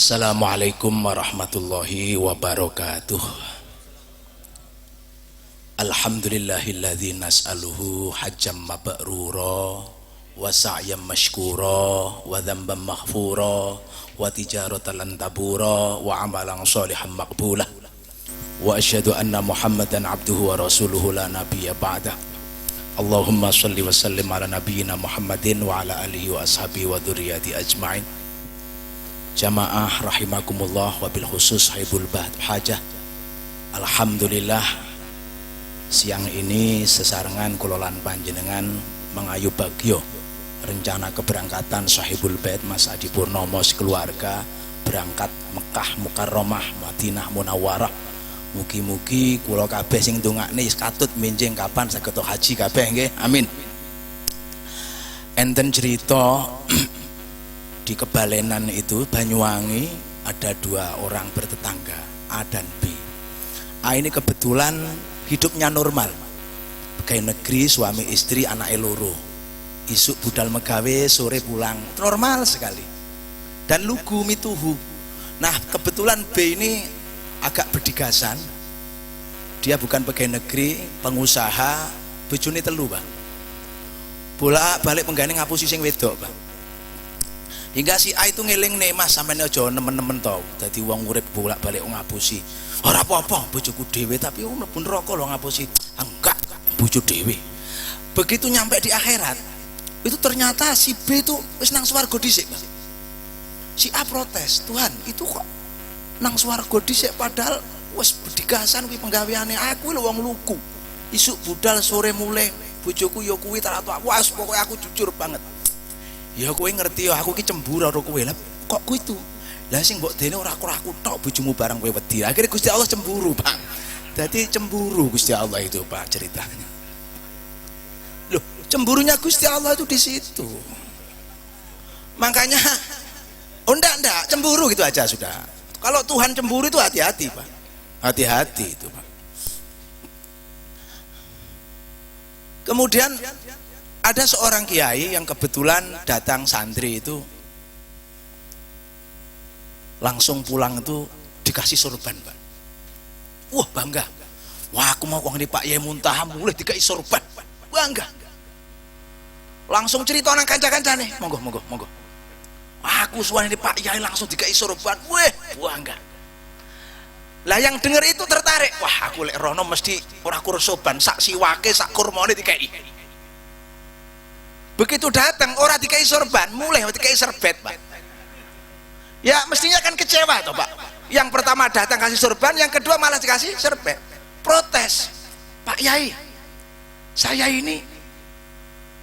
Assalamualaikum warahmatullahi wabarakatuh. Alhamdulillahilladzi nas'aluhu hajjam mabrura wa sa'yam mashkura wa dhanban maghfura wa tijaratan lan tabura wa amalan shalihan maqbula wa asyhadu anna Muhammadan abduhu wa rasuluhu la nabiyya ba'da. Allahumma shalli wa sallim ala nabiyyina Muhammadin wa ala alihi wa ashabihi wa dzurriyyati ajmain. Jamaah rahimakumullah, wabil khusus haibul hajah. Alhamdulillah siang ini sesarengan kulolan panjenengan mengayu bagyo rencana keberangkatan sahibul bait Mas Adi Purnomo sekeluarga berangkat Mekah Mukarramah Madinah Munawwarah. Mugi-mugi kula kabeh sing ndongakne katut menjing kapan saged haji kabeh nggih. Amin. Enten cerita di Kebalenan itu Banyuwangi ada dua orang bertetangga A dan B. A ini kebetulan hidupnya normal, pegawai negeri, suami istri, anak loro, isuk budal megawe, sore pulang, normal sekali dan lugu mituhu. Nah kebetulan B ini agak berdigasan, dia bukan pegawai negeri, pengusaha, bojone telu bang, bolak balik menggane ngapusi sing wedok bang. Hingga si A itu ngeling nih, Mas sampeyan aja nemen-nemen tau dadi wong urip bolak-balik ngapusi. Ora apa-apa bojoku dhewe tapi mlebu neraka lho ngapusi. Enggak, bojo dhewe. Begitu nyampe di akhirat, itu ternyata si B itu wis nang swarga dhisik, Mas. Si A protes, "Tuhan, itu kok nang swarga dhisik padahal wis bedigasan kuwi penggaweane aku lho wong lugu. Isuk budal sore mulai bojoku ya kuwi tarato aku wis pokoke aku jujur banget." Ya kowe ngerti ya aku ki cemburu karo kowe. Lah kok kowe itu? Lah sing mbok dene ora aku tok bojomu barang kowe wedi. Akhirnya Gusti Allah cemburu, Pak. Jadi cemburu Gusti Allah itu, Pak, ceritanya. Loh, cemburunya Gusti Allah itu di situ. Makanya enggak, cemburu gitu aja sudah. Kalau Tuhan cemburu itu hati-hati, Pak. Hati-hati itu, Pak. Kemudian ada seorang kiai yang kebetulan datang santri itu langsung pulang itu dikasih sorban, Pak. Wah bangga. Wah aku mau kong di Pak Yai Muntaha mulai dikasih sorban, bangga. Langsung cerita nang kanca-kanca nih, monggo. Aku suwane di Pak Yai langsung dikasih sorban, weh bangga. Lah yang denger itu tertarik. Wah aku lek rono mesti ora kur sorban, sak siwake sak kurmane dikasih. Begitu datang orang dikai sorban, mulai dikai serbet, Pak. Ya mestinya kan kecewa toh, Pak. Yang pertama datang kasih sorban, yang kedua malah dikasih serbet. Protes, "Pak Yai, saya ini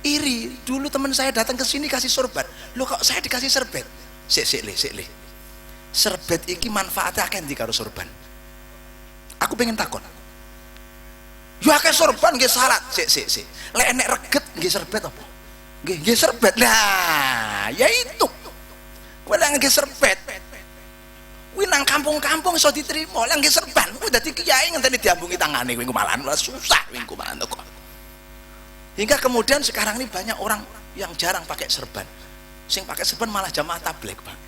iri. Dulu teman saya datang ke sini kasih sorban. Loh kok saya dikasih serbet?" Sik le. Serbet iki manfaatnya akeh ndi karo sorban? Aku pengen takon. Yo akeh sorban nggih salat. Sik. Lek enek reget nggih serbet apa? Nggih serbet. Nah, ya itu. Kowe lek nggih serbet. Kuwi nang kampung-kampung iso diterima. Lek nggih serban, kuwi dadi kiai ngenteni diambungi tangane kowe malan susah kowe malan kok. Hingga kemudian sekarang ini banyak orang yang jarang pakai serban. Sing pakai serban malah jamaah tabligh, Pak.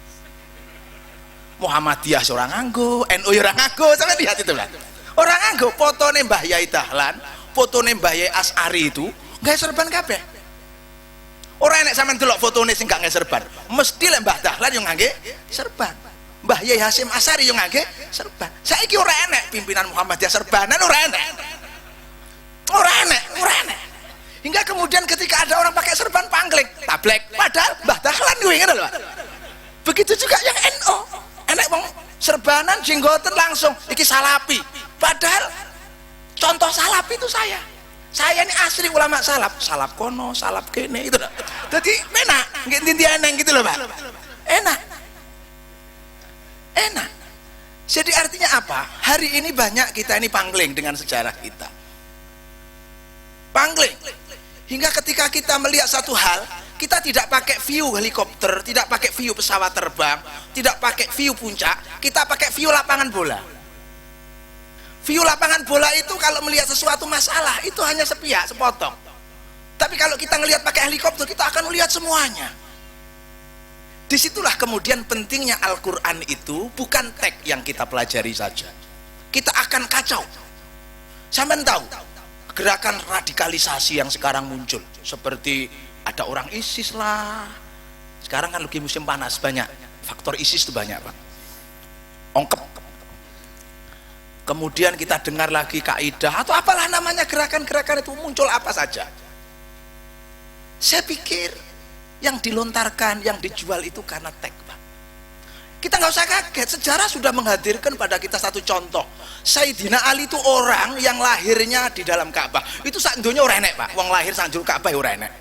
Muhammadiyah seorang nganggo, NU ora nganggo, sampe lihat itu kan. Orang nganggo fotone Mbah Yai Dahlan, fotone Mbah Yai As'ari itu nggak serban kabeh. Orang enek sampean delok fotone sing gak ngangge serban. Mesti lek Mbah Dahlan yo ngangge serban. Mbah Yai Hasyim Asy'ari yo ngangge serban. Saiki ora enek pimpinan Muhammadiyah serbanan, ora enek. Hingga kemudian ketika ada orang pakai serban pangling, tablek, padahal Mbah Dahlan kuwi ngono lho, Pak. Begitu juga yang NU. Enek wong serbanan jenggoten langsung iki salapi. Padahal contoh salapi itu saya ini asli ulama salap kono, salap kene itu loh. Jadi enak, nggak inti eneng gitu loh, Pak. Enak. Jadi artinya apa? Hari ini banyak kita ini pangling dengan sejarah kita. Pangling. Hingga ketika kita melihat satu hal, kita tidak pakai view helikopter, tidak pakai view pesawat terbang, tidak pakai view puncak, kita pakai view lapangan bola. View lapangan bola itu kalau melihat sesuatu masalah itu hanya sepihak, sepotong. Tapi kalau kita ngelihat pakai helikopter, kita akan melihat semuanya. Disitulah kemudian pentingnya Al-Quran itu bukan teks yang kita pelajari saja. Kita akan kacau. Sampean tahu gerakan radikalisasi yang sekarang muncul, seperti ada orang ISIS lah. Sekarang kan lagi musim panas, banyak faktor ISIS itu banyak Pak. Ongkep. Kemudian kita dengar lagi Kaidah atau apalah namanya, gerakan-gerakan itu muncul apa saja. Saya pikir yang dilontarkan, yang dijual itu karena teks Pak. Kita nggak usah kaget, sejarah sudah menghadirkan pada kita satu contoh. Sayyidina Ali itu orang yang lahirnya di dalam Ka'bah. Itu sak donya ora enek Pak, wong lahir sak njero Ka'bah ya ora enek.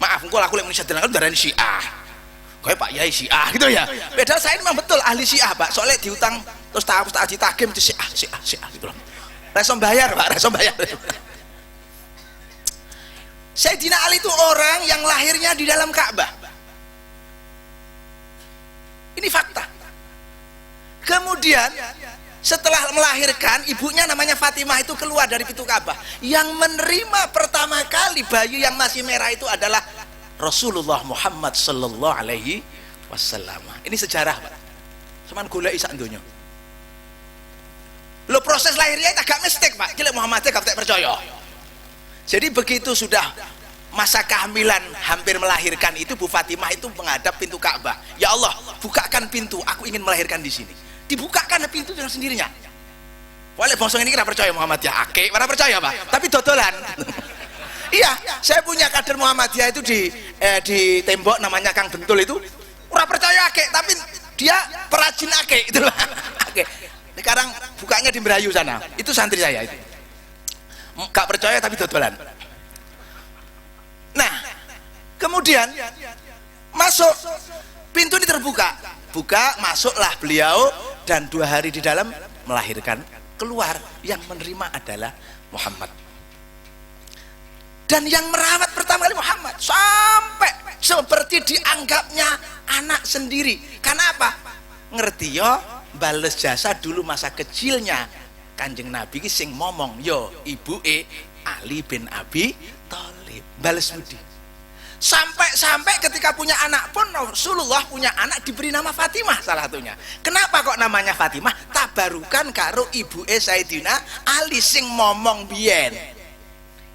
Maaf, engko aku lek Indonesia dengar darani Syiah. Kowe Pak Yai Syiah gitu ya. Padahal saya memang betul ahli Syiah Pak, soalnya diutang terus tak ditagih mesti Syiah gitu loh. Reso bayar Pak, reso bayar. Sayyidina Ali itu orang yang lahirnya di dalam Ka'bah. Ini fakta. Kemudian setelah melahirkan, ibunya namanya Fatimah itu keluar dari pintu Ka'bah. Yang menerima pertama kali bayi yang masih merah itu adalah Rasulullah Muhammad sallallahu alaihi wasallam. Ini sejarah Pak. Cuman golek sak donya. Lo proses lahirnya itu agak mistik Pak. Gila Muhammadnya gak percaya. Jadi begitu sudah masa kehamilan hampir melahirkan itu, Bu Fatimah itu menghadap pintu Ka'bah. Ya Allah, bukakan pintu, aku ingin melahirkan di sini. Dibukakan pintu dengan sendirinya. Walaupun bangsa ini kira percaya Muhammadiyah, akeh, mana percaya Pak? Tapi dodolan. Iya, saya punya kader Muhammadiyah itu di tembok namanya Kang Bentul itu, ora percaya akeh, tapi dia perajin akeh itu lah. Akeh. Sekarang bukanya di Merayu sana. Itu santri saya itu. Gak percaya tapi dodolan. Nah, kemudian masuk, pintu ini terbuka, masuklah beliau, dan 2 hari di dalam melahirkan. Keluar, yang menerima adalah Muhammad, dan yang merawat pertama kali Muhammad, sampai seperti dianggapnya anak sendiri. Karena apa? Ngerti yo, bales jasa dulu masa kecilnya Kanjeng Nabi sing ngomong yo ibuke Ali bin Abi Thalib, bales budi. Sampai ketika punya anak pun Rasulullah punya anak diberi nama Fatimah salah satunya. Kenapa kok namanya Fatimah? Tabarukan karo ibuke Sayyidina Ali sing ngomong biyen.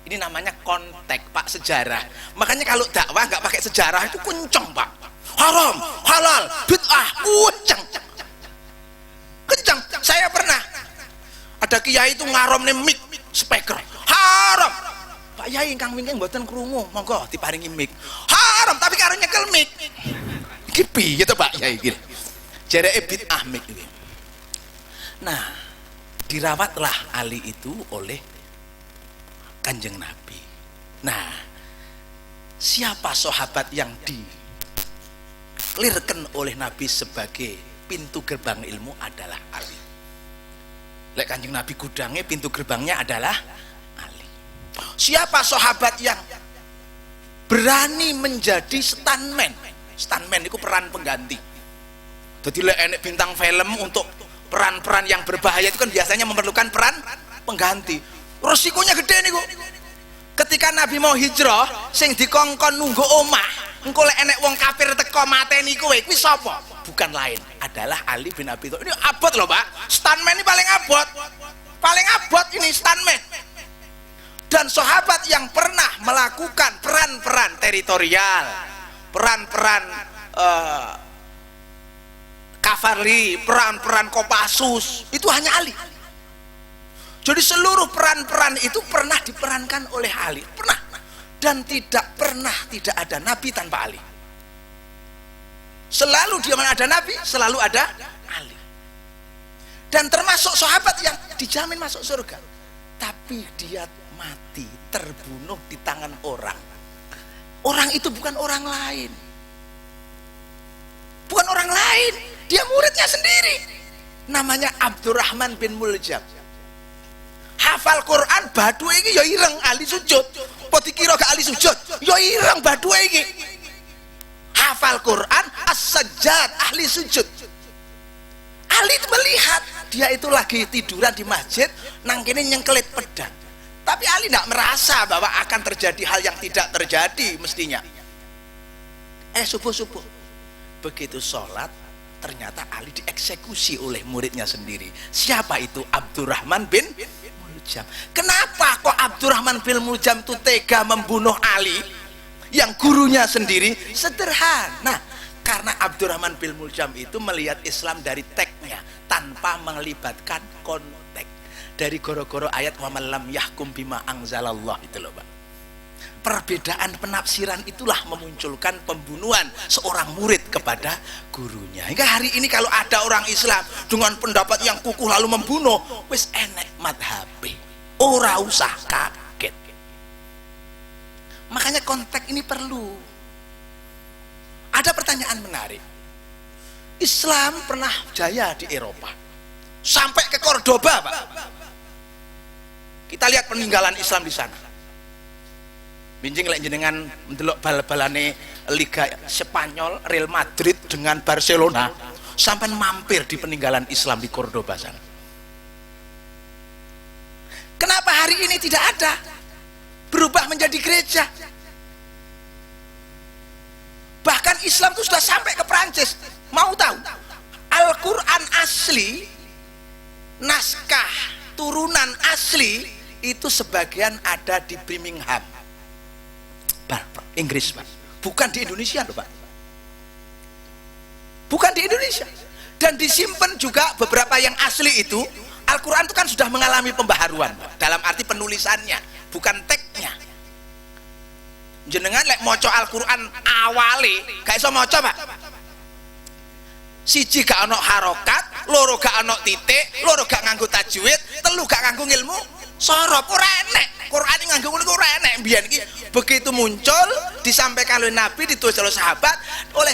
Ini namanya konteks Pak, sejarah. Makanya kalau dakwah nggak pakai sejarah itu kenceng Pak. Haram, halal, bid'ah, kenceng. Saya pernah ada kiai itu ngarom nih mic speaker, haram. Pak Yai ingkang mingking mboten krungu, monggo diparingi mic. Haram tapi karo nyekel mic. Iki piye to Pak Yai iki? Jereke bid'ah mic iki. Nah, dirawatlah Ali itu oleh Kanjeng Nabi. Nah, siapa sahabat yang diklirkan oleh Nabi sebagai pintu gerbang ilmu adalah Ali. Lek Kanjeng Nabi gudangnya, pintu gerbangnya adalah Ali. Siapa sahabat yang berani menjadi stuntman? Stuntman itu peran pengganti. Jadi lek enek bintang film untuk peran-peran yang berbahaya itu kan biasanya memerlukan peran pengganti. Resikonya gede niku. Ketika Nabi mau hijrah, sing dikongkon nunggu omah, engko lek enek wong kafir teko mateni kowe, kuwi sapa? Bukan lain, adalah Ali bin Abi Thalib. Ini abot loh Pak, stuntman ini paling abot ini stuntman. Dan sahabat yang pernah melakukan peran-peran teritorial, peran-peran Kavalri, peran-peran Kopassus, itu hanya Ali. Jadi seluruh peran-peran itu pernah diperankan oleh Ali, pernah. Dan tidak ada Nabi tanpa Ali. Selalu di mana ada Nabi, selalu ada Ali. Dan termasuk sahabat yang dijamin masuk surga. Tapi dia mati, terbunuh di tangan orang. Orang itu bukan orang lain. Bukan orang lain, dia muridnya sendiri. Namanya Abdurrahman bin Muljam. Hafal Quran badhe iki ya ireng ahli sujud. Apa dikira gak ahli sujud? Ya ireng badhe iki. Hafal Quran as-sajjad, ahli sujud. Ali itu melihat dia itu lagi tiduran di masjid, nang kene nyengkelit pedang. Tapi Ali tidak merasa bahwa akan terjadi hal yang tidak terjadi mestinya. Subuh-subuh Begitu sholat, ternyata Ali dieksekusi oleh muridnya sendiri. Siapa itu? Abdurrahman bin Muljam. Kenapa kok Abdurrahman bin Muljam itu tega membunuh Ali yang gurunya sendiri? Sederhana, karena Abdurrahman bin Muljam itu melihat Islam dari teksnya tanpa melibatkan konteks. Dari goro-goro ayat wa man lam yahkum bima anzalallah itu loh Pak. Perbedaan penafsiran itulah memunculkan pembunuhan seorang murid kepada gurunya. Hingga hari ini kalau ada orang Islam dengan pendapat yang kukuh lalu membunuh, wis enek madhabe, ora usah kaget. Makanya konteks ini perlu. Ada pertanyaan menarik. Islam pernah jaya di Eropa sampai ke Cordoba, Pak. Kita lihat peninggalan Islam di sana. Binjing lek jenengan mendelok bal-balane Liga Spanyol, Real Madrid dengan Barcelona, sampai mampir di peninggalan Islam di Cordoba sana. Kenapa hari ini tidak ada? Berubah menjadi gereja. Bahkan Islam itu sudah sampai ke Prancis. Mau tahu? Al-Quran asli, naskah turunan asli itu sebagian ada di Birmingham, Inggris, Pak. Bukan di Indonesia loh, Pak. Bukan di Indonesia. Dan disimpan juga beberapa yang asli itu. Al-Quran itu kan sudah mengalami pembaharuan, Pak. Dalam arti penulisannya, bukan teksnya. Jenengan lek maca Al-Quran awale gak iso maca, Pak. Siji gak ono harokat, loro gak ono titik, loro gak nganggo tajwid, telu gak nganggo ilmu sorop, ora enek. Quran ini nganggo ngono ora enek mbiyen iki. Begitu muncul disampaikan oleh Nabi, ditulis oleh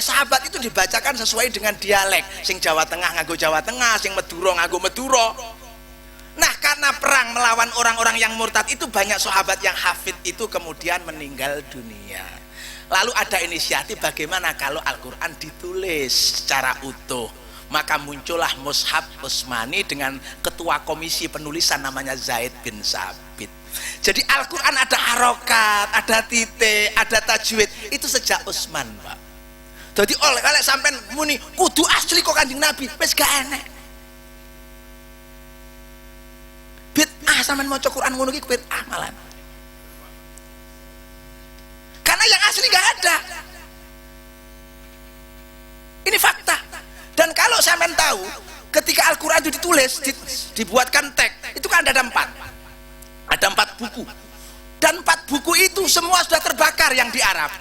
sahabat itu dibacakan sesuai dengan dialek. Sing Jawa Tengah nganggo Jawa Tengah, sing Madura nganggo Madura. Nah, karena perang melawan orang-orang yang murtad itu banyak sahabat yang hafid itu kemudian meninggal dunia. Lalu ada inisiatif bagaimana kalau Al-Quran ditulis secara utuh. Maka muncullah Mushaf Utsmani dengan ketua komisi penulisan namanya Zaid bin Sabit. Jadi Al-Quran ada harokat, ada titik, ada tajwid. Itu sejak Utsman, Pak. Jadi oleh sampai muni kudu asli kok Kanjeng Nabi, wis gak enek. Bid'ah sampean maca Quran ngono iki bid'ah malah. Karena yang asli gak ada. Ini fakta. Dan kalau sampean tahu, ketika Al-Quran itu ditulis, dibuatkan teks, itu kan ada 4. Ada 4 buku. Dan 4 buku itu semua sudah terbakar yang di Arab.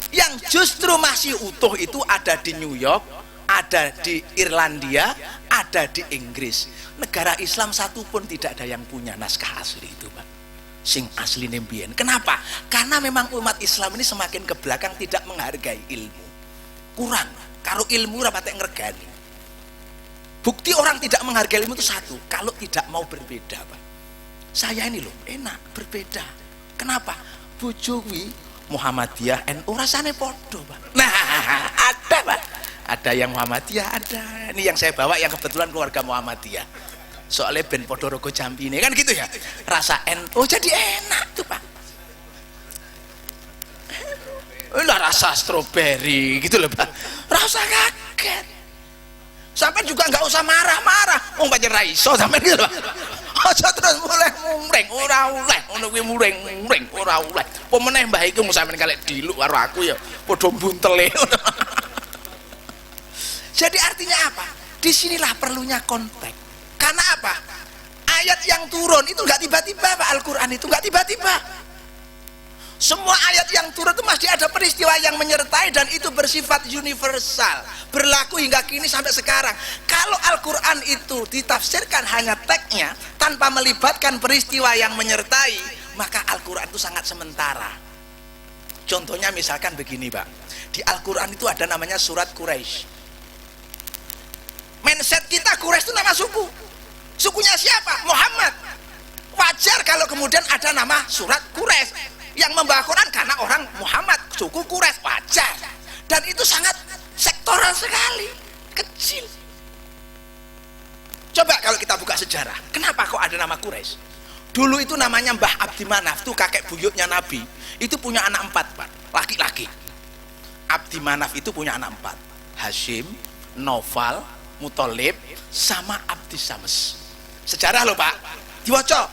Yang justru masih utuh itu ada di New York, ada di Irlandia, ada di Inggris. Negara Islam satu pun tidak ada yang punya naskah asli itu, Pak. Sing asli nembien. Kenapa? Karena memang umat Islam ini semakin ke belakang tidak menghargai ilmu. Kurang. Kalau ilmu rapatek ngergani. Bukti orang tidak menghargai ilmu itu satu, kalau tidak mau berbeda, Pak. Saya ini loh enak berbeda. Kenapa? Bojowi Muhammadiyah NU rasane podo, Pak. Nah, ada, Pak. Ada yang Muhammadiyah, ada. Ini yang saya bawa yang kebetulan keluarga Muhammadiyah. Soalnya ben podo rogo jambi ini kan gitu ya. Rasa NU jadi enak tuh, Pak. Lah rasa stroberi gitu loh, Pak. Rasa kaget. Sampai juga nggak usah marah-marah. Wong pancen ra iso sampean gitu, Pak. Aja terus mulai mureng ora oleh. Ngono kuwi mureng ora oleh. Apa meneh mbah iki mung sampean kalek diluk karo aku ya padha buntele. Jadi artinya apa? Disinilah perlunya konteks. Karena apa? Ayat yang turun itu nggak tiba-tiba, Pak. Al-Quran itu nggak tiba-tiba. Semua ayat yang turun itu masih ada peristiwa yang menyertai dan itu bersifat universal, berlaku hingga kini sampai sekarang. Kalau Al-Quran itu ditafsirkan hanya teksnya tanpa melibatkan peristiwa yang menyertai, maka Al-Quran itu sangat sementara. Contohnya misalkan begini, Pak. Di Al-Quran itu ada namanya surat Quraisy. Mindset kita Quraisy itu nama suku. Sukunya siapa? Muhammad. Wajar kalau kemudian ada nama surat Quraisy. Yang membawa Quran karena orang Muhammad, suku Quraisy, wajar. Dan itu sangat sektoral sekali, kecil. Coba kalau kita buka sejarah, kenapa kok ada nama Quraisy? Dulu itu namanya Mbah Abdi Manaf, tuh kakek buyutnya Nabi. Itu punya anak 4, Pak, laki-laki. Abdi Manaf itu punya anak 4, Hashim, Naufal, Muthalib, sama Abdi Syams. Sejarah loh Pak, diwaca.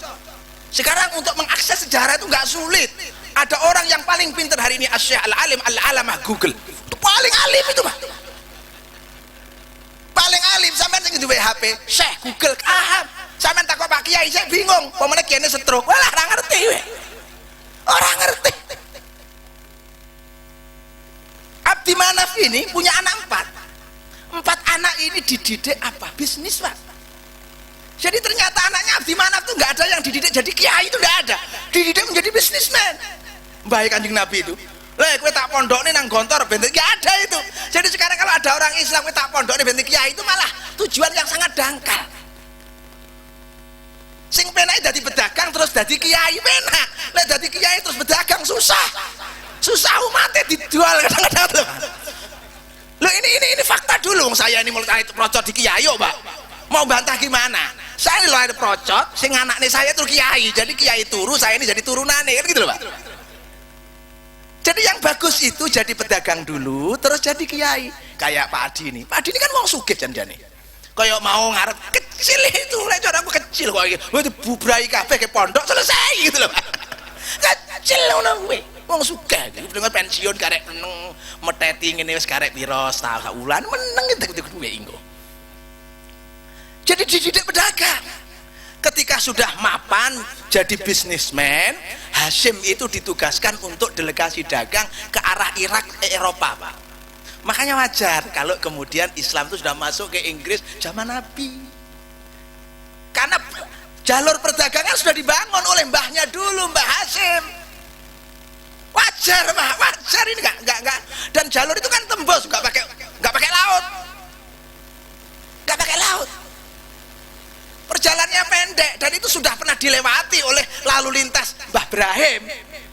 Sekarang untuk mengakses sejarah itu nggak sulit. Ada orang yang paling pintar hari ini, Asy-Syaikh Al-Alim Al-Alamah Google. Itu paling alim itu Pak. Paling alim, sampean sing duwe HP, Syekh Google paham. Sampean takok Pak Kiai, saya bingung. Pemene kene stroke. Walah ora ngerti we. Ora ngerti. Abdi Manaf ini punya anak 4. 4 anak ini dididik apa? Bisnis Pak. Jadi ternyata anaknya Abdi Manaf itu nggak ada yang dididik jadi kiai, itu nggak ada. Dididik menjadi bisnismen. Baik Kanjeng Nabi itu. Lah kowe tak pondokne nang Gontor ben nggak ada itu. Jadi sekarang kalau ada orang Islam kowe tak pondokne ben kiai itu malah tujuan yang sangat dangkal. Sing penake dadi pedagang terus dadi kiai penak. Lek dadi kiai terus pedagang susah. Susah umatnya dijual kadang-kadang. Loh ini fakta dulu. Saya ini mulai procot di kiai yo, Pak. Mau bantah gimana? Saya ini loh ada procot, sing anaknya saya tuh kiai. Jadi kiai turu, saya ini jadi turunannya kan gitu loh, Pak. Jadi yang bagus itu jadi pedagang dulu terus jadi kiai. Kayak Pak Adi ini. Pak Adi ini kan wong sugih janjane. Kayak mau ngarep kecil itu, lek cara aku kecil kok iki. Wis dibubrai kabeh ke pondok selesai gitu loh, Pak. Kecil ngono kuwi. Wong sugih iki dengar pensiun karek meneng meteti ngene wis karek pira setahun wulan meneng itu duwe engko. Jadi dididik pedagang. Ketika sudah mapan jadi bisnismen, Hashim itu ditugaskan untuk delegasi dagang ke arah Irak, Eropa, Pak. Makanya wajar kalau kemudian Islam itu sudah masuk ke Inggris zaman Nabi. Karena jalur perdagangan sudah dibangun oleh mbahnya dulu, Mbah Hashim. Wajar, Pak, wajar ini enggak. Dan jalur itu kan tembus, enggak pakai laut. Enggak pakai laut. Perjalanannya pendek dan itu sudah pernah dilewati oleh lalu lintas Mbah Ibrahim.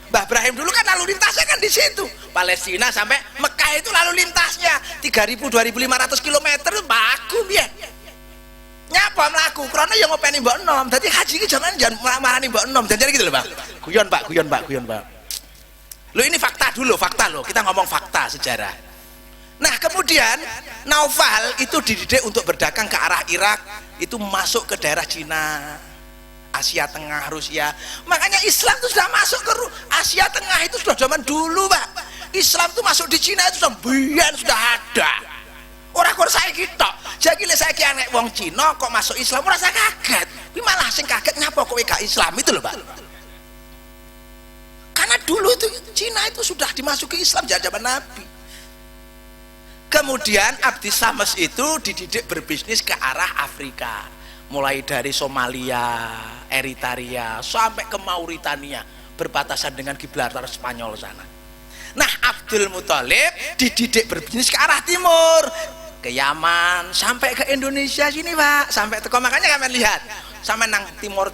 Mbah Ibrahim dulu kan lalu lintasnya kan di situ. Palestina sampai Mekah itu lalu lintasnya 3.000-2.500 km itu baku biar. Nyapa melaku, karena yang ngopeni Mbak Nom. Jadi haji ini jangan marani Mbak Nom. Dan jadi gitu loh, Pak. Guyon Pak. Lo ini fakta dulu, fakta loh. Kita ngomong fakta sejarah. Nah kemudian Naufal itu dididik untuk berdagang ke arah Irak, itu masuk ke daerah Cina, Asia Tengah, Rusia. Makanya Islam itu sudah masuk ke Asia Tengah itu sudah zaman dulu, Pak. Islam itu masuk di Cina itu sudah ada. Orang kok saya gitu. Jadi saya kira nek wong Cina kok masuk Islam ora usah kaget. Tapi malah sing kaget nyapa kowe gak Islam itu loh, Pak. Karena dulu itu Cina itu sudah dimasuki Islam zaman Nabi. Kemudian Abdi Syams itu dididik berbisnis ke arah Afrika, mulai dari Somalia, Eritrea sampai ke Mauritania, berbatasan dengan Gibraltar Spanyol sana. Nah Abdul Muthalib dididik berbisnis ke arah timur, ke Yaman sampai ke Indonesia sini, Pak, sampai teko. Makanya kalian lihat sampai nang timur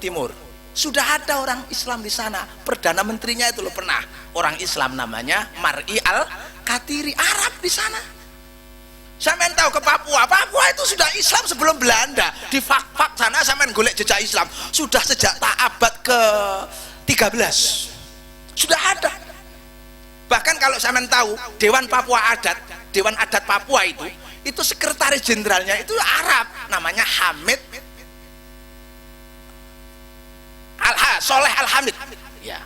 sudah ada orang Islam di sana. Perdana menterinya itu loh pernah orang Islam namanya Mar'i Al-Katiri, Arab di sana. Sampean tahu ke Papua itu sudah Islam sebelum Belanda. Di Fak-Fak sana sampean golek jejak Islam sudah sejak abad ke-13 sudah ada. Bahkan kalau sampean tahu Dewan Adat Papua itu sekretaris jenderalnya itu Arab, namanya Hamid Soleh Al-Hamid. Ya,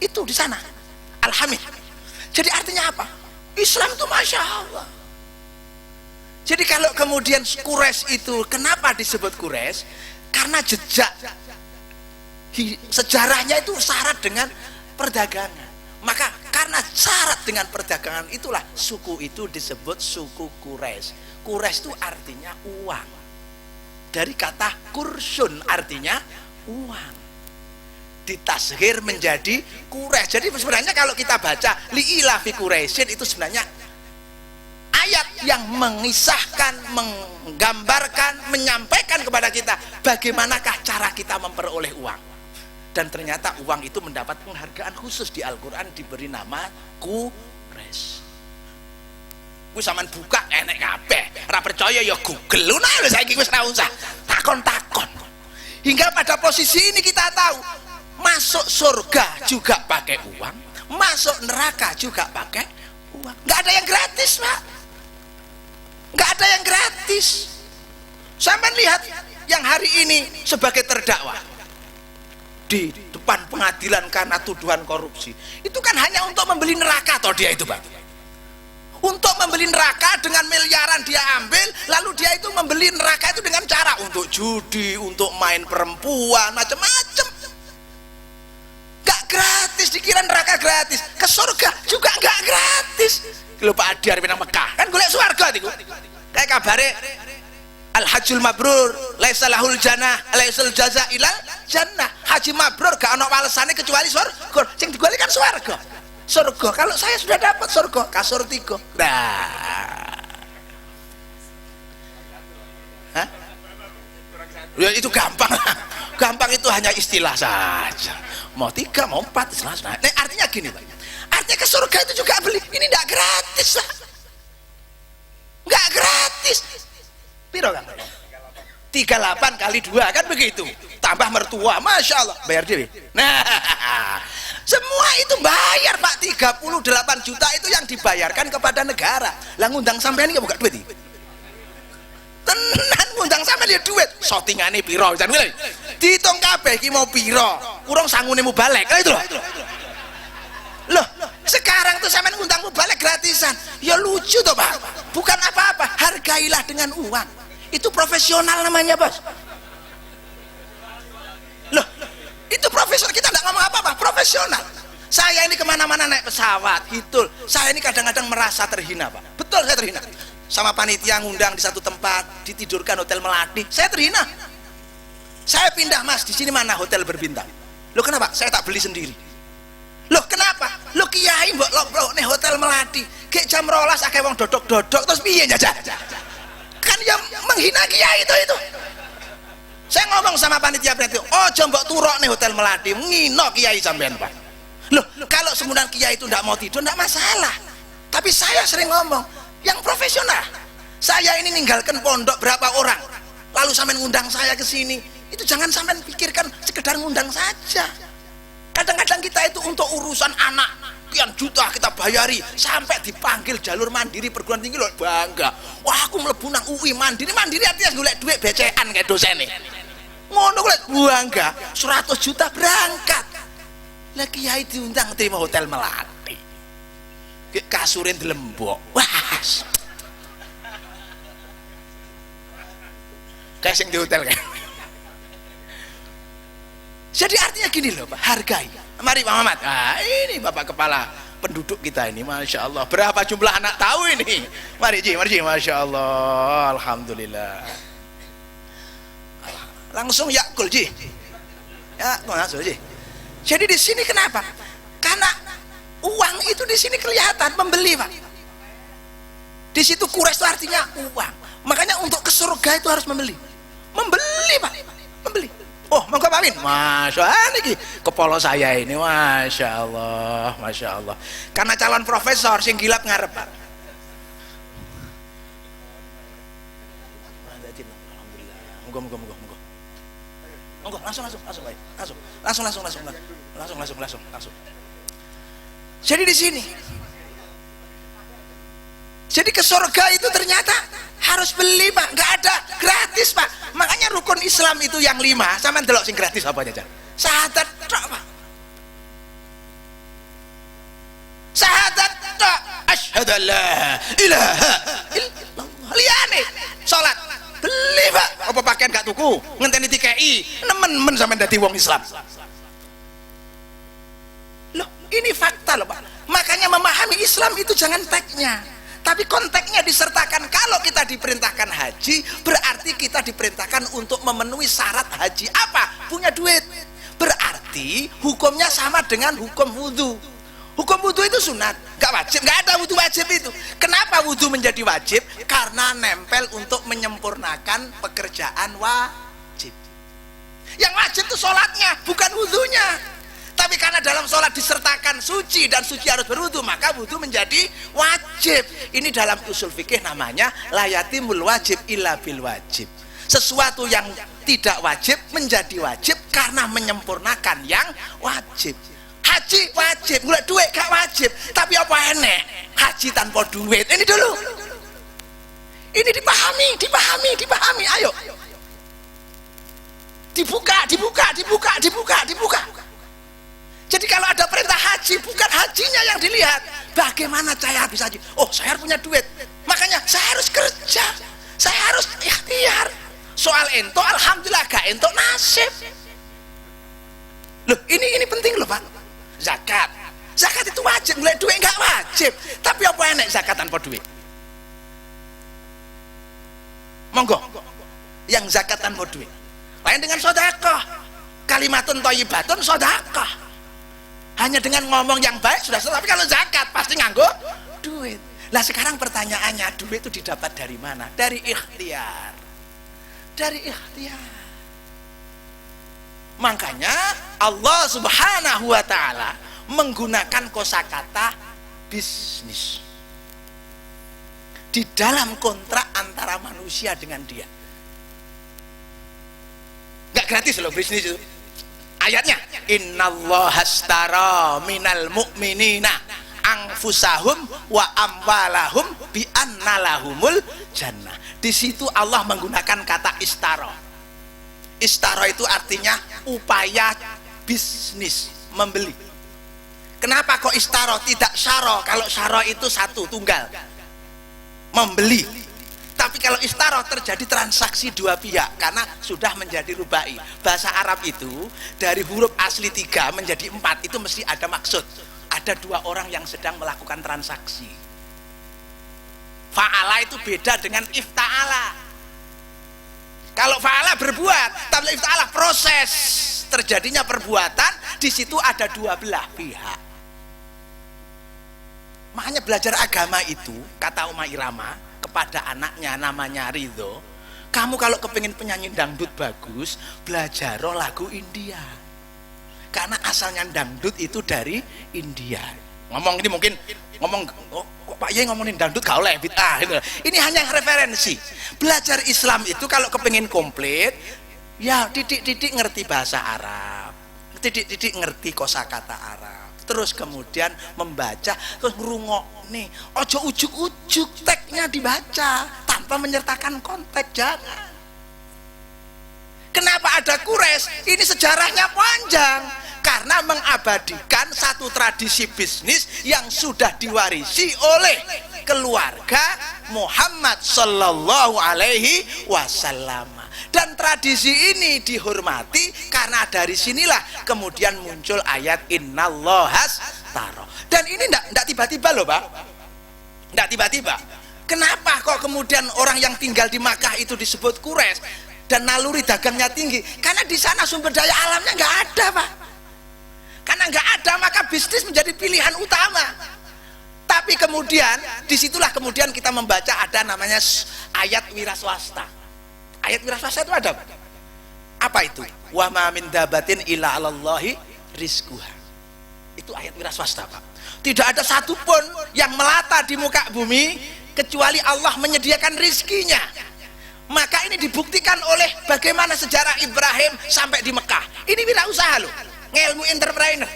itu di sana Al-Hamid. Jadi artinya apa? Islam itu Masya Allah. Jadi kalau kemudian Quraisy itu kenapa disebut Quraisy? Karena jejak sejarahnya itu syarat dengan perdagangan. Maka karena syarat dengan perdagangan itulah suku itu disebut suku Quraisy. Quraisy itu artinya uang. Dari kata kursun artinya uang. Ditashghir menjadi Quraisy. Jadi sebenarnya kalau kita baca li'ilafi Quraisyin itu sebenarnya ayat yang mengisahkan, menggambarkan, menyampaikan kepada kita bagaimanakah cara kita memperoleh uang. Dan ternyata uang itu mendapat penghargaan khusus di Al-Quran, diberi nama Quraisy. Ku sampean buka enek kabeh. Ora percaya ya Google. Lho nah saiki wis ora usah takon-takon. Hingga pada posisi ini kita tahu masuk surga juga pakai uang, masuk neraka juga pakai uang. Nggak ada yang gratis, Pak. Nggak ada yang gratis. Sampai lihat yang hari ini sebagai terdakwa di depan pengadilan karena tuduhan korupsi, itu kan hanya untuk membeli neraka toh dia itu, Pak. Untuk membeli neraka dengan miliaran dia ambil, lalu dia itu membeli neraka itu dengan cara untuk judi, untuk main perempuan, macam-macam. Gak gratis, dikira neraka gratis. Ke surga juga gak gratis. Kalau Pak Adi hari pinang Mekah kan golek swarga itu. Kayak kabare Al Hajjul Mabrur laisa lahul jannah laisal jaza ilal jannah. Haji mabrur gak ono walesane kecuali surga. Sing digolek kan swarga. Surga. Kalau saya sudah dapat surga, kasur 3. Nah. Hah? Ya itu gampang. Gampang, itu hanya istilah saja. Mau 3, mau 4, jelas. Nah, artinya gini, Pak. Artinya ke surga itu juga beli. Ini enggak gratis, Pak. Enggak gratis. Piro kan? 38 kali 2 kan begitu. Tambah mertua, Masya Allah. Bayar dewe. Nah, semua itu bayar, Pak. 38 juta itu yang dibayarkan kepada negara. Lah ngundang sampean iki buka duit iki. Tenan ngundang sampean ya duit. Shootingane piro? Jan kuwi. Dihitung kabeh iki mau piro. Kurang sangune mubalek. Lah itu loh. Loh, sekarang tuh sampean ngundang mubalek gratisan. Ya lucu toh, Pak. Bukan apa-apa, hargailah dengan uang. Itu profesional namanya, Bos. Loh, itu profesional. Kita nggak ngomong apa-apa, profesional. Saya ini kemana-mana naik pesawat, gitu. Saya ini kadang-kadang merasa terhina, Pak. Betul, saya terhina. Sama panitia ngundang di satu tempat, ditidurkan Hotel Melati, saya terhina. Saya pindah, Mas, di sini mana hotel berbintang? Loh kenapa? Saya tak beli sendiri. Loh kenapa? Loh kiai mbok lok nih Hotel Melati, kayak jam 12 akeh wong dodok-dodok terus piye jajan? Kan yang menghina kiai itu. Saya ngomong sama panitia berarti, oh coba turok nih Hotel Melati, ngino kiai sampean, Pak. Loh, kalau semudah kiai itu ndak mau tidur ndak masalah. Tapi saya sering ngomong, yang profesional. Saya ini ninggalkan pondok berapa orang, lalu sampean ngundang saya ke sini, itu jangan sampean pikirkan sekedar ngundang saja. Kadang-kadang kita itu untuk urusan anak sekian juta kita bayari sampai dipanggil jalur mandiri perguruan tinggi loh, bangga. Wah, aku mlebu nang UI mandiri artinya golek duit becekan kayak dosene. Ngono golek bangga, 100 juta berangkat. Lah kiai diundang terima Hotel Melati. Kasurin dilembok. Wah. Kayak sing di hotel kan. Jadi artinya gini loh, Pak, hargai. Mari Pak Mamat. Nah, ini Bapak Kepala penduduk kita ini, Masya Allah. Berapa jumlah anak tahu ini? Mari Ji, Masya Allah. Alhamdulillah. Langsung yakul Ji. Ya, langsung Ji. Jadi di sini kenapa? Karena uang itu di sini kelihatan membeli, Pak. Di situ kures itu artinya uang. Makanya untuk ke surga itu harus membeli. Membeli, Pak. Membeli. Oh, monggo Pak Min. Masya Allah, ini kepala saya ini, Masya Allah, Masya Allah. Karena calon profesor, sing gilap ngarep, Pak. Alhamdulillah. Monggo, langsung, Pak. Langsung. Jadi di sini. Jadi ke surga itu ternyata harus beli, Pak, nggak ada gratis, Pak. Makanya rukun Islam itu yang 5, sama delok sing gratis apa aja? Syahadat tok, Pak. Syahadat tok. Asyhadu an la ilaha illallah. Liyane salat beli, Pak. Apa pakaian gak tuku? Ngenteni TKI, nemen-men sampean dadi wong Islam. Loh, ini fakta loh, Pak. Makanya memahami Islam itu jangan teksnya, tapi konteksnya disertakan. Kalau kita diperintahkan haji, berarti kita diperintahkan untuk memenuhi syarat haji. Apa? Punya duit. Berarti hukumnya sama dengan hukum wudhu. Hukum wudhu itu sunat, gak wajib, gak ada wudhu wajib itu. Kenapa wudhu menjadi wajib? Karena nempel untuk menyempurnakan pekerjaan wajib. Yang wajib itu sholatnya, bukan wudhunya. Tapi karena dalam sholat disertakan suci dan suci harus berwudu, maka wudu menjadi wajib. Ini dalam usul fikih namanya layatimul wajib illa bil wajib. Sesuatu yang tidak wajib menjadi wajib karena menyempurnakan yang wajib. haji wajib, golek duit gak wajib. Tapi apa enek haji tanpa duit? Ini dulu. Ini dipahami. Ayo. Dibuka. Jadi kalau ada perintah haji, bukan hajinya yang dilihat. Bagaimana saya bisa haji? Oh, saya harus punya duit. Makanya saya harus kerja. Saya harus ikhtiar. Soal ento, alhamdulillah gak ento nasib. Loh, ini penting loh, Pak. Zakat itu wajib, golek duit enggak wajib. Tapi apa enek zakat tanpa duit? Monggo. Yang zakat tanpa duit. Lain dengan sedekah. Kalimatun thayyibatun sedekah. Hanya dengan ngomong yang baik sudah selesai. Tapi kalau zakat pasti nganggo duit. Nah, sekarang pertanyaannya, duit itu didapat dari mana? Dari ikhtiar. Makanya Allah Subhanahu wa taala menggunakan kosakata bisnis di dalam kontrak antara manusia dengan dia. Gak gratis loh bisnis itu. Ayatnya, innallaha astara minal mu'minina anfusahum wa amwalahum bi anna lahumul jannah. Di situ Allah menggunakan kata istara. Istara itu artinya upaya bisnis, membeli. Kenapa kok istara tidak syara? Kalau syara itu satu, tunggal, membeli. Tapi kalau istara terjadi transaksi dua pihak karena sudah menjadi rubai. Bahasa Arab itu dari huruf asli 3 menjadi 4 itu mesti ada maksud. Ada dua orang yang sedang melakukan transaksi. Fa'ala itu beda dengan ifta'ala. Kalau fa'ala berbuat, tapi ifta'ala proses terjadinya perbuatan. Di situ ada dua belah pihak. Makanya belajar agama itu, kata Uma Irama kepada anaknya namanya Ridho, kamu kalau kepingin penyanyi dangdut bagus, belajar lagu India, karena asalnya dangdut itu dari India. Ngomong ini mungkin ngomong, oh, kok Pak Yai ngomongin dangdut kau oleh bid'ah gitu. Ini hanya referensi. Belajar Islam itu kalau kepingin komplit, ya titik-titik ngerti bahasa Arab, titik-titik ngerti kosakata Arab, terus kemudian membaca, terus ngerungok nih, ojo ujuk-ujuk teksnya dibaca tanpa menyertakan konteks, jangan. Kenapa ada Quraisy? Ini sejarahnya panjang karena mengabadikan satu tradisi bisnis yang sudah diwarisi oleh keluarga Muhammad Sallallahu Alaihi Wasallam. Dan tradisi ini dihormati karena dari sinilah kemudian muncul ayat innallahas taro. Dan ini enggak tiba-tiba loh, Pak. Enggak tiba-tiba. Kenapa kok kemudian orang yang tinggal di Makkah itu disebut Quraisy dan naluri dagangnya tinggi? Karena di sana sumber daya alamnya enggak ada, Pak. Karena enggak ada, maka bisnis menjadi pilihan utama. Tapi kemudian disitulah kemudian kita membaca ada namanya ayat wiraswasta. Ayat wiraswasta itu ada apa itu? Wa ma min dabatin illa 'alallahi rizquha. Itu ayat wiraswasta, Pak. Tidak ada satupun yang melata di muka bumi kecuali Allah menyediakan rizkinya. Maka ini dibuktikan oleh bagaimana sejarah Ibrahim sampai di Mekah. Ini wirausaha loh, ngelmu entrepreneur.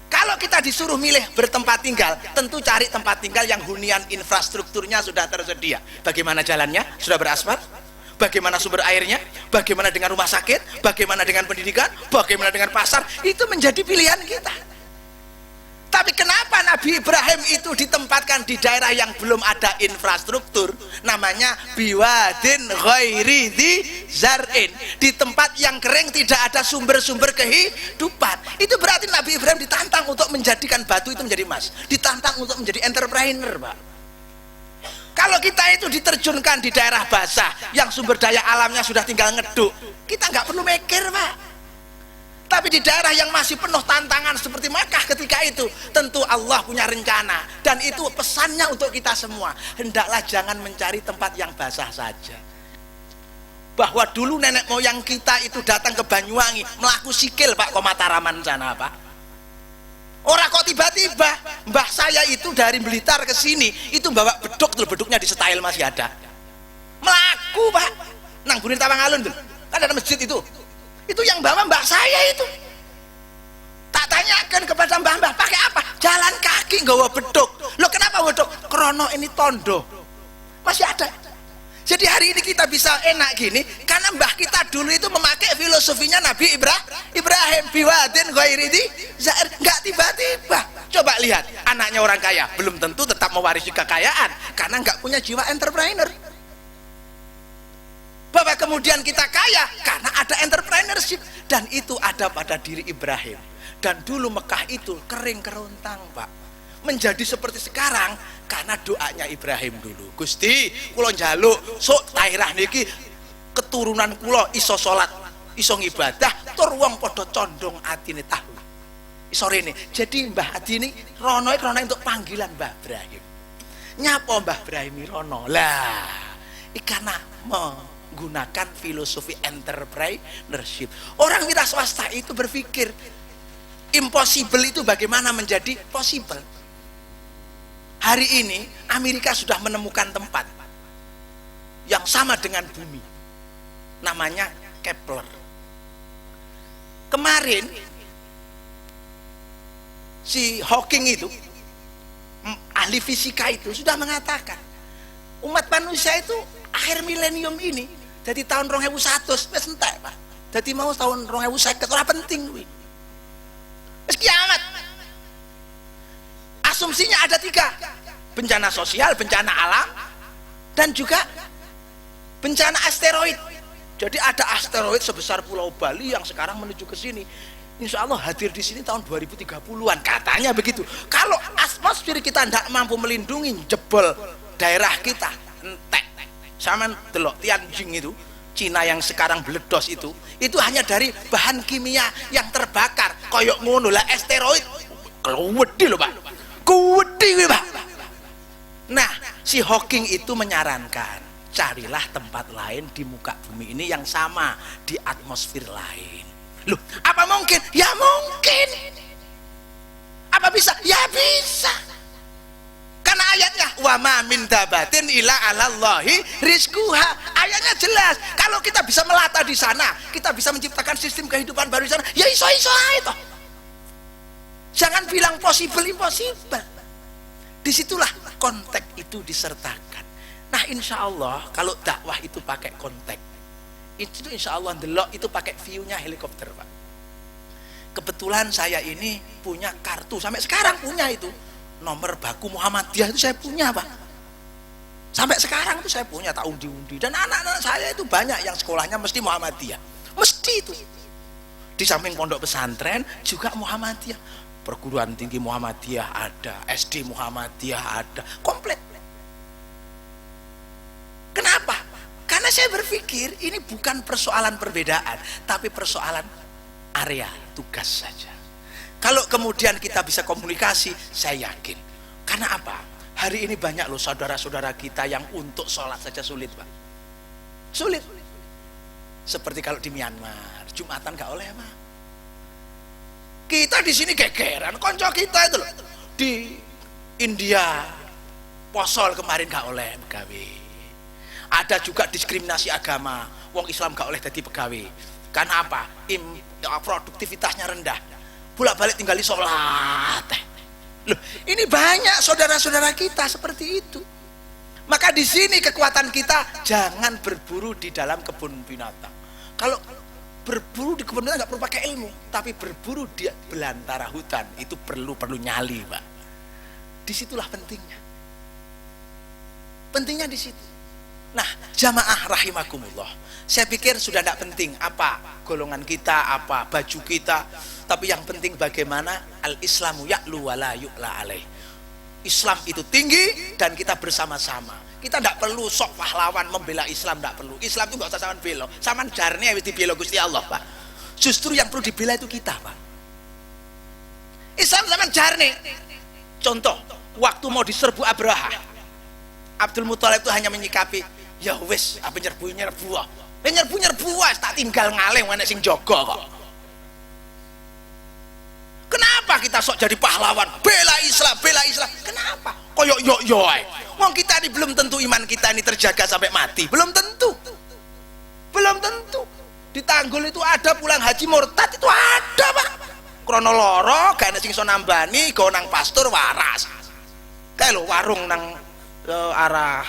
Kalau kita disuruh milih bertempat tinggal, tentu cari tempat tinggal yang hunian infrastrukturnya sudah tersedia. Bagaimana jalannya? Sudah beraspal? Bagaimana sumber airnya, bagaimana dengan rumah sakit, bagaimana dengan pendidikan, bagaimana dengan pasar, itu menjadi pilihan kita. Tapi kenapa Nabi Ibrahim itu ditempatkan di daerah yang belum ada infrastruktur, namanya biwadin ghairi dzi zar'in, di tempat yang kering tidak ada sumber-sumber kehidupan. Itu berarti Nabi Ibrahim ditantang untuk menjadikan batu itu menjadi emas, ditantang untuk menjadi entrepreneur, Pak. Kalau kita itu diterjunkan di daerah basah yang sumber daya alamnya sudah tinggal ngeduk, kita nggak perlu mikir, Pak. Tapi di daerah yang masih penuh tantangan seperti Makkah ketika itu, tentu Allah punya rencana, dan itu pesannya untuk kita semua. Hendaklah jangan mencari tempat yang basah saja. Bahwa dulu nenek moyang kita itu datang ke Banyuwangi melaku sikil, Pak, ke Mataraman sana, Pak. Orang kok tiba-tiba mbah saya itu dari Blitar ke sini itu bawa beduk, tuh beduknya di style masih ada. Melaku, Pak. Nang Gunung Tawangalun tuh. Kan ada masjid itu. Itu yang bawa mbah saya itu. Tak tanyakan kepada mbah-mbah pakai apa? Jalan kaki nggawa beduk. Loh kenapa beduk? Krono ini tondo. Masih ada. Jadi hari ini kita bisa enak gini karena mbah kita dulu itu memakai filosofinya Nabi Ibrahim biwadin ghairi zair. Enggak tiba-tiba. Coba lihat, anaknya orang kaya belum tentu tetap mewarisi kekayaan karena enggak punya jiwa entrepreneur. Bahwa kemudian kita kaya karena ada entrepreneurship dan itu ada pada diri Ibrahim. Dan dulu Mekah itu kering kerontang, Pak. Menjadi seperti sekarang karena doanya Ibrahim dulu. Gusti, kula njaluk sok daerah niki keturunan kula iso salat, iso ngibadah, tur wong padha condong atine tahu. Iso rene. Jadi Mbah Adi ini rono untuk panggilan Mbah Ibrahim. Nyapa Mbah Ibrahim rono? Lah, karena menggunakan filosofi entrepreneurship. Orang wira swasta itu berpikir impossible itu bagaimana menjadi possible. Hari ini Amerika sudah menemukan tempat yang sama dengan bumi, namanya Kepler. Kemarin si Hawking itu, ahli fisika itu sudah mengatakan umat manusia itu akhir milenium ini jadi tahun 2100 wis entek, Pak. Jadi mau tahun 2050 ora penting kuwi. Wis kiamat. Asumsinya ada 3, bencana sosial, bencana alam, dan juga bencana asteroid. Jadi ada asteroid sebesar Pulau Bali yang sekarang menuju ke sini. Insya Allah hadir di sini tahun 2030-an, katanya begitu. Kalau atmosfer kita tidak mampu melindungi, jebol daerah kita, entek. Sama delok Tianjin itu, Cina yang sekarang meledos itu hanya dari bahan kimia yang terbakar. Koyok ngono lah asteroid, kelewedi loh, Pak. Kuwedi, Pak. Nah, si Hawking itu menyarankan carilah tempat lain di muka bumi ini yang sama di atmosfer lain. Loh, apa mungkin? Ya mungkin. Apa bisa? Ya bisa. Karena ayatnya wa ma min dabatin illa 'alallahi rizquha. Ayatnya jelas. Kalau kita bisa melata di sana, kita bisa menciptakan sistem kehidupan baru di sana. Ya iso-iso ae toh. Jangan bilang possible impossible. Disitulah konteks itu disertakan. Nah insya Allah kalau dakwah itu pakai konteks itu insya Allah delok itu pakai view-nya helikopter, Pak. Kebetulan saya ini punya kartu sampai sekarang punya itu nomor baku Muhammadiyah itu saya punya, Pak. Sampai sekarang itu saya punya, tak undi-undi. Dan anak-anak saya itu banyak yang sekolahnya mesti Muhammadiyah, mesti itu. Di samping pondok pesantren juga Muhammadiyah. Perguruan tinggi Muhammadiyah ada, SD Muhammadiyah ada, komplit. Kenapa? Karena saya berpikir ini bukan persoalan perbedaan, tapi persoalan area tugas saja. Kalau kemudian kita bisa komunikasi, saya yakin. Karena apa? Hari ini banyak loh saudara-saudara kita yang untuk sholat saja sulit, Pak. Sulit. Seperti kalau di Myanmar, Jumatan gak oleh, Pak. Kita di sini gegeran, konco kita itu loh di India posol kemarin gak oleh pegawai. Ada juga diskriminasi agama, wong Islam gak oleh jadi pegawai. Karena apa? Produktivitasnya rendah. Bolak-balik tinggal di sholat. Loh, ini banyak saudara-saudara kita seperti itu. Maka di sini kekuatan kita jangan berburu di dalam kebun binatang. Kalau berburu di kebun binatang nggak perlu pakai ilmu, tapi berburu di belantara hutan itu perlu nyali, Pak. Disitulah pentingnya. Pentingnya di situ. Nah, jamaah rahimakumullah. Saya pikir sudah tidak penting apa golongan kita, apa baju kita, tapi yang penting bagaimana al-Islamu ya'lu wa la yu'la alaih. Islam itu tinggi dan kita bersama-sama. Kita tidak perlu sok pahlawan membela Islam, tidak perlu. Islam itu nggak usah saman bela, saman jarne wis dibela Gusti Allah, Pak. Justru yang perlu dibela itu kita, Pak. Islam saman jarne. Contoh, waktu mau diserbu Abraha, Abdul Muthalib itu hanya menyikapi, ya wis, apa nyerbu tak tinggal ngalih mana sing jaga kok. Kenapa kita sok jadi pahlawan? Bela Islam. Kenapa? Koyok yo ae. Wong kita ini belum tentu iman kita ini terjaga sampai mati. Belum tentu. Di Tanggul itu ada pulang haji murtad itu ada, Pak. krana lara gak ana sing iso nambani go nang pastur waras kae lho warung nang arah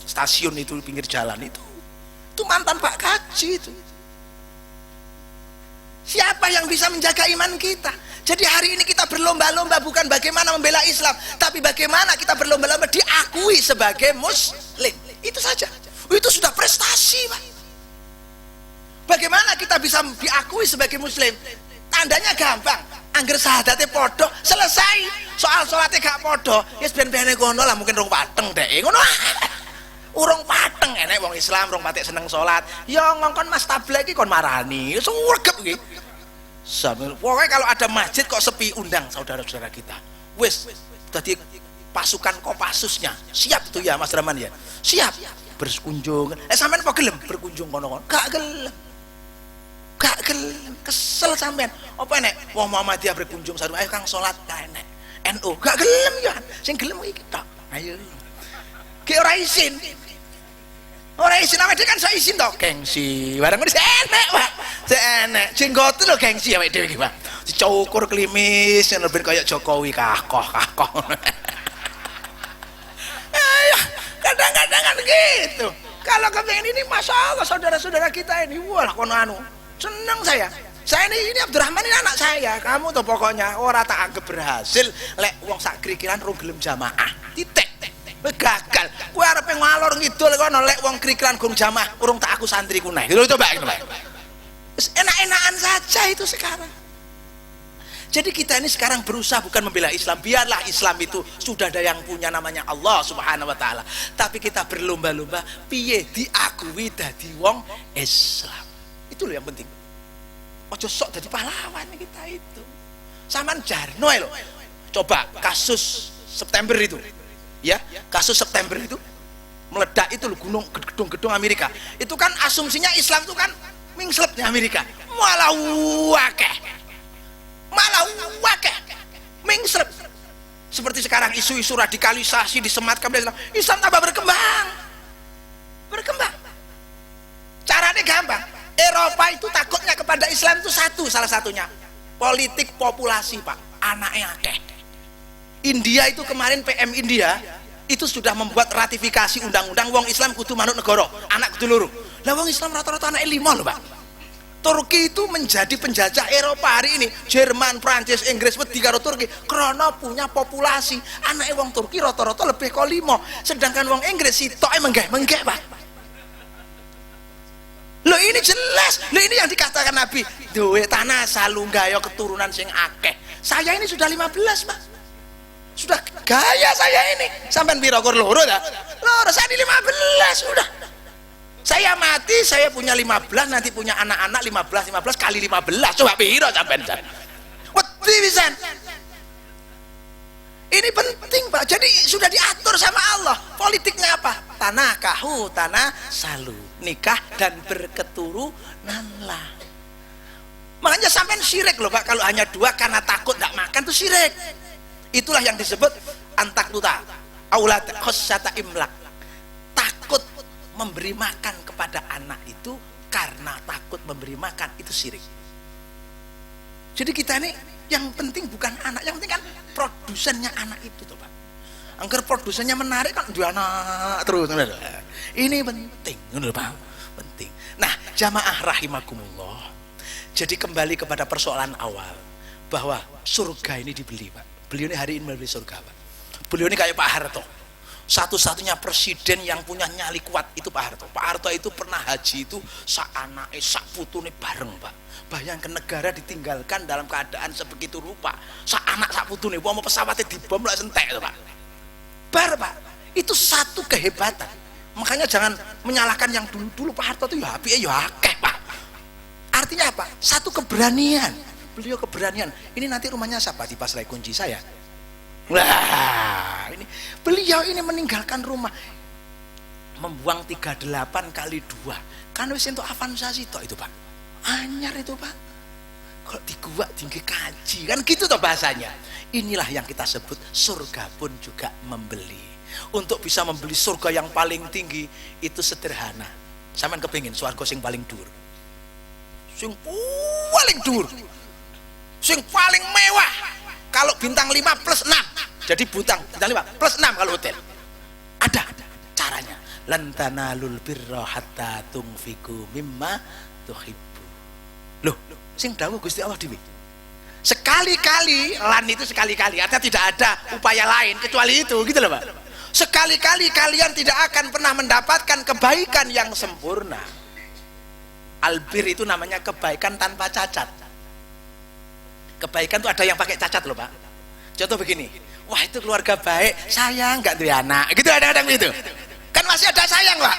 stasiun itu pinggir jalan itu mantan Pak Kaji itu. Siapa yang bisa menjaga iman kita? Jadi hari ini kita berlomba-lomba bukan bagaimana membela Islam, tapi bagaimana kita berlomba-lomba diakui sebagai muslim. Itu saja. Itu sudah prestasi, Pak. Bagaimana kita bisa diakui sebagai muslim? Tandanya gampang. Angger syahadatnya podo, selesai. Soal sholatnya gak podo, ya ben-bene kono lah, mungkin rong pateng deh. Ngono. Urung pateng enek wong Islam rong patek seneng sholat. Ya ngongkon Mas Tablek iki kon marani. Suregep iki. Pokoknya kalau ada masjid kok sepi, undang saudara-saudara kita. Wis tadi pasukan Kopassusnya siap itu ya Mas Rahman ya, siap berkunjung. Sampean apa gelem berkunjung kono-kono? Gak gelem, kesel sampean. Apa enek wong Muhammadiyah berkunjung sarung ayo Kang sholat gak enek. NU gak gelem ya, sing gelem iki tok. Ayo ki ora izin. Ora izin awake dhewe kan iso izin to, gengsi. Bareng wis enek, Pak. Enek. Jenggot lho gengsi awake dhewe iki, Pak. Dicukur klimis ngono ben kaya Jokowi kakoh. Kadang-kadang kan gitu. Kalau kepengen ini Masya Allah saudara-saudara kita ini, wah kono anu. Seneng saya. Saya ini Abdurrahman ini anak saya. Kamu tuh pokoknya ora tak anggap berhasil lek wong sak krikiran rung gelem jamaah. Titik. Gagal. Kowe arepe ngalor ngidul kono lek wong krikiran gong jamaah urung tak aku santri ku naik. Lho coba itu, Pak. Wis enak-enakan saja itu sekarang. Jadi kita ini sekarang berusaha bukan membela Islam. Biarlah Islam itu sudah ada yang punya namanya Allah Subhanahu wa taala. Tapi kita berlomba-lomba piye diakui dadi wong Islam. Itu loh yang penting. Ojo sok dadi pahlawan kita itu. Saman jarno lho. Coba kasus September itu. Ya, kasus September itu meledak itu loh, gedung-gedung Amerika. Itu kan asumsinya Islam itu kan mingslet di Amerika. Malah wakeh mingslet. Seperti sekarang isu-isu radikalisasi disematkan Islam tambah berkembang. Caranya gampang. Eropa itu takutnya kepada Islam itu salah satunya politik populasi, Pak. Anaknya akeh. India itu kemarin PM India itu sudah membuat ratifikasi undang-undang wong Islam kudu manut negara, anak kudu loro. Lah wong Islam rata-rata anak 5 lho, Pak. Turki itu menjadi penjajah Eropa hari ini. Jerman, Prancis, Inggris wedi karo Turki karena punya populasi. Anak wong Turki rata-rata lebih kok 5. Sedangkan wong Inggris sitoke menggeh-menggeh, Pak. Loh ini jelas. Loh ini yang dikatakan Nabi, duwe tanah salu gayo keturunan sing akeh. Saya ini sudah 15, Pak. Sudah gaya saya ini. Sampai piro kur loro dah. Loro saya di 15 sudah. Saya mati saya punya 15, nanti punya anak-anak 15 kali 15. Coba piro sampean. Wedi pisan. Ini penting, Pak. Jadi sudah diatur sama Allah. Politiknya apa? Tanah kahu, tanah salu, nikah dan berketurunanlah. Makanya sampean syirik loh, Pak. Kalau hanya 2 karena takut tidak makan tuh syirik. Itulah yang disebut antakluta aulad khosyata imlak. Takut memberi makan kepada anak itu karena takut memberi makan itu syirik. Jadi kita ini yang penting bukan anak, yang penting kan produsennya anak itu tuh, Pak. Angker produsennya menarik kan dua anak terus. Ini penting, Pak. Penting. Nah, jamaah rahimakumullah. Jadi kembali kepada persoalan awal bahwa surga ini dibeli, Pak. Beliau ini hari ini membeli surga, Pak. Beliau ini kayak Pak Harto. Satu-satunya presiden yang punya nyali kuat itu Pak Harto. Pak Harto itu pernah haji itu sak anake sak putune bareng, Pak. Bayangkan negara ditinggalkan dalam keadaan sebegitu rupa. Sak anak sak putune, mau pesawatnya dibom lah sentek itu, Pak. Pak. Itu satu kehebatan. Makanya jangan menyalahkan yang dulu-dulu. Pak Harto itu ya apike ya akeh, Pak. Artinya apa? Satu keberanian. Beliau keberanian. Ini nanti rumahnya siapa? Dipasrai kunci saya. Wah, ini beliau ini meninggalkan rumah, membuang 38 kali 2. Kan wis entuk avansasi tok itu, Pak. Anyar itu, Pak. Kalau di gua tinggi kaji kan gitu toh bahasanya. Inilah yang kita sebut surga pun juga membeli. Untuk bisa membeli surga yang paling tinggi itu sederhana. Sampeyan kepengin swarga sing paling dhuwur. Sing paling dhuwur. sing paling mewah. Kalau bintang 5 plus 6. Jadi bintang 5 plus 6 kalau hotel. Ada caranya. Lan tanalul birra hatta tunfiqu mimma tuhibbu. Loh, sing dawuh Gusti Allah dhewe. Sekali-kali, lan itu sekali-kali, artinya tidak ada upaya lain kecuali itu, gitu loh Pak. Sekali-kali kalian tidak akan pernah mendapatkan kebaikan yang sempurna. Albir itu namanya kebaikan tanpa cacat. Kebaikan itu ada yang pakai cacat loh Pak. Contoh begini, wah itu keluarga baik, sayang nggak tuh anak, gitu ada begitu. Kan masih ada sayang Pak.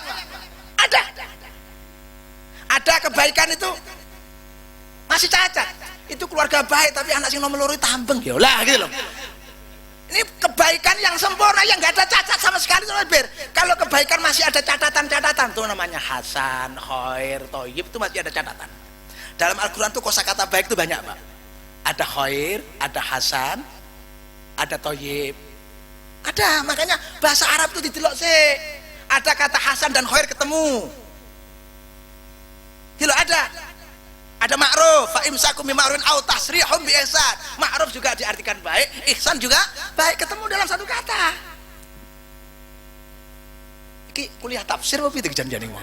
Ada kebaikan itu masih cacat. Itu keluarga baik tapi anak sing nomor loro tambeng ya lah gitu loh. Ini kebaikan yang sempurna yang nggak ada cacat sama sekali itu albir. Kalau kebaikan masih ada catatan-catatan tuh namanya hasan, khair, thayyib, itu masih ada catatan. Dalam Al-Qur'an tuh kosakata baik itu banyak Pak. Ada khair, ada hasan, ada thayyib. Ada, makanya bahasa Arab itu didelok sih. Ada kata hasan dan khair ketemu. Gitu ada. Ada ma'ruf, fa imsakum bi ma'rufin aw tasrihum bi ihsan. Ma'ruf juga diartikan baik, ihsan juga baik, ketemu dalam satu kata. Iki kuliah tafsir apa itu janjane mau?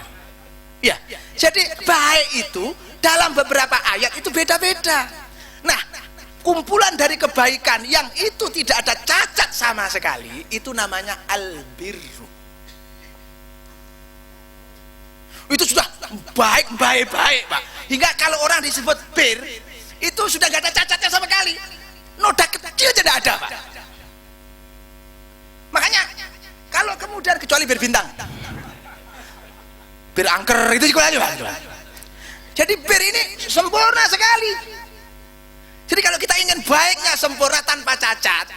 Ya. Jadi baik itu dalam beberapa ayat itu beda-beda. Nah, kumpulan dari kebaikan yang itu tidak ada cacat sama sekali, itu namanya albirru. Itu sudah baik Pak. Hingga kalau orang disebut bir itu sudah gak ada cacatnya sama sekali, noda kecil tidak ada Pak. Makanya kalau kemudian kecuali bir bintang, bir angker itu juga aja Pak. Jadi bir ini sempurna sekali. Jadi kalau kita ingin baiknya sempurna tanpa cacat,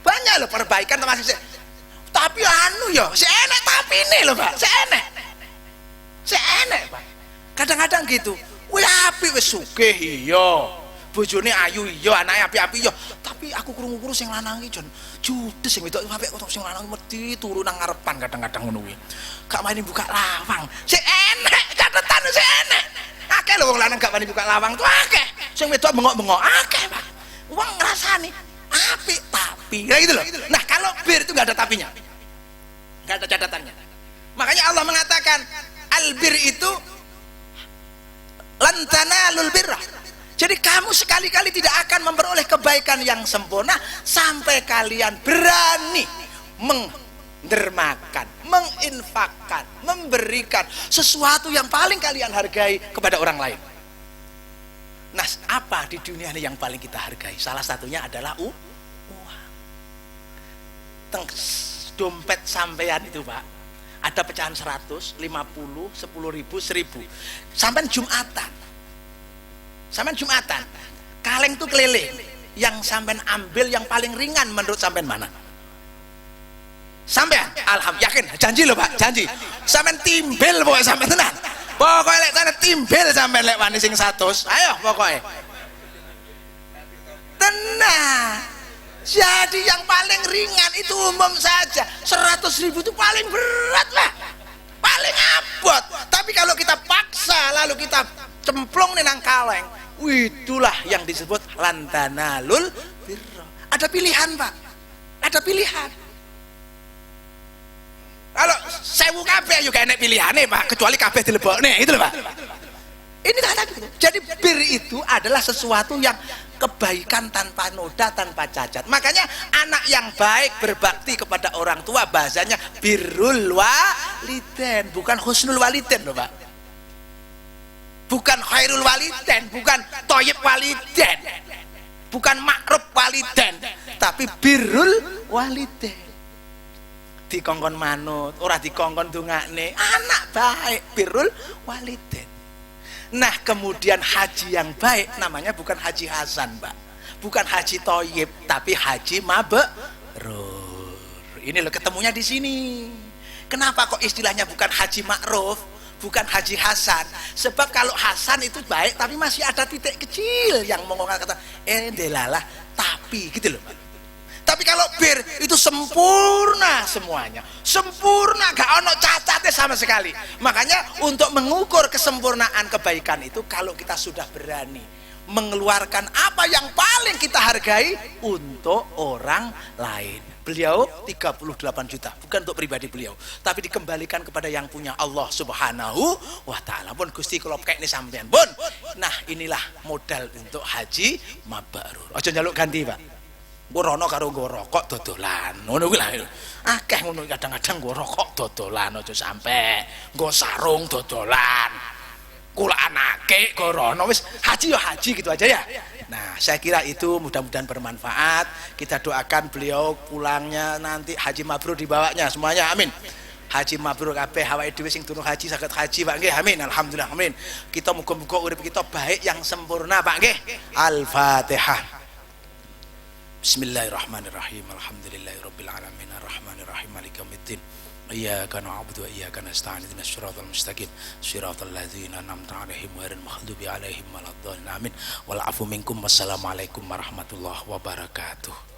banyak loh perbaikan termasuk. Tapi seenek tapi ini loh Pak, seenek Pak. Kadang-kadang gitu. Wih apik wis sugih iya. Bojone ayu iya, anake apik-apik iya. Tapi aku krungu-krungu sing lanang iki jon judes sing wedok apik kok sing lanang mesti turu nang ngarepan kadang-kadang ngono kuwi. Gak wani buka lawang. Sik enek catetan sik enek. Akeh lho wong lanang gak wani buka lawang tuh akeh. Sing wedok bengok-bengok akeh, Pak. Wong ngrasani apik tapi. Kayak gitu loh. Nah, kalau bir itu enggak ada tapinya. Enggak ada catatannya. Makanya Allah mengatakan albir itu lan tanalul birra. Jadi kamu sekali-kali tidak akan memperoleh kebaikan yang sempurna sampai kalian berani mendermakan, menginfakkan, memberikan sesuatu yang paling kalian hargai kepada orang lain. Nah, apa di dunia ini yang paling kita hargai? Salah satunya adalah uang. Dompet sampean itu Pak, ada pecahan 100, 50, 10.000, 1.000. Sampai Jumatan. Kaleng tuh keliling. Yang sampai ambil yang paling ringan menurut sampai mana? Sampai alhamdulillah yakin, janji loh Pak, janji. Sampai timbel pokoknya sampai tenan. Pokoknya lek sana timbel sampai lek wani sing 100. Ayo pokoknya. Tenang. Jadi yang paling ringan itu umum saja. 100.000 itu paling berat lah, paling abot. Tapi kalau kita paksa lalu kita cemplung nang kaleng, itulah yang disebut lantanalul birra. Ada pilihan Pak, ada pilihan. Kalau 1000 kabeh juga enek pilihane Pak, kecuali kabeh dilebokne, itu loh Pak. Ini tanda. Jadi bir itu adalah sesuatu yang kebaikan tanpa noda, tanpa cacat. Makanya anak yang baik berbakti kepada orang tua bahasanya birrul waliden, bukan husnul waliden loh Pak. Bukan khairul waliden, bukan thayyib waliden, bukan ma'ruf waliden, tapi birrul waliden. Dikongkon manut, ora dikongkon dongakne, anak baik, birrul waliden. Nah, kemudian haji yang baik namanya bukan haji hasan, Pak. Bukan haji thayyib, tapi haji mabrur. Ini loh ketemunya di sini. Kenapa kok istilahnya bukan haji ma'ruf, bukan haji hasan? Sebab kalau hasan itu baik tapi masih ada titik kecil yang mengongkar kata delalah tapi gitu loh, Pak. Tapi kalau bir itu sempurna semuanya, sempurna, gak ono cacatnya sama sekali. Makanya untuk mengukur kesempurnaan kebaikan itu, kalau kita sudah berani mengeluarkan apa yang paling kita hargai untuk orang lain. Beliau 38 juta, bukan untuk pribadi beliau, tapi dikembalikan kepada yang punya Allah Subhanahu wa Ta'ala. Pun Gusti kula kek ini sampean pun. Nah, inilah modal untuk haji mabrur. Aja njaluk ganti, Pak. Nggo rono karo nggo rokok dodolan. Ngono kuwi lah. Akeh ngono kadang-kadang nggo rokok dodolan aja sampe. Nggo sarung dodolan. Kula anake nggo rono wis haji ya haji gitu aja ya. Nah, saya kira itu mudah-mudahan bermanfaat. Kita doakan beliau pulangnya nanti haji mabrur dibawanya semuanya, amin. Haji mabrur kabeh awake dhewe sing durung haji saged haji Pak nggih, amin. Alhamdulillah, amin. Kita muga-muga urip kita baik yang sempurna Pak nggih. Al-Fatihah. Bismillahirrahmanirrahim. Alhamdulillahirabbil alamin arrahmanirrahim maliki yaumiddin. Iyyaka na'budu wa iyyaka nasta'in ihdinas siratal mustaqim siratal ladzina an'amta 'alaihim ghairil maghdubi 'alaihim waladdallin amin wal 'afu minkum wassalamu alaikum warahmatullahi wabarakatuh.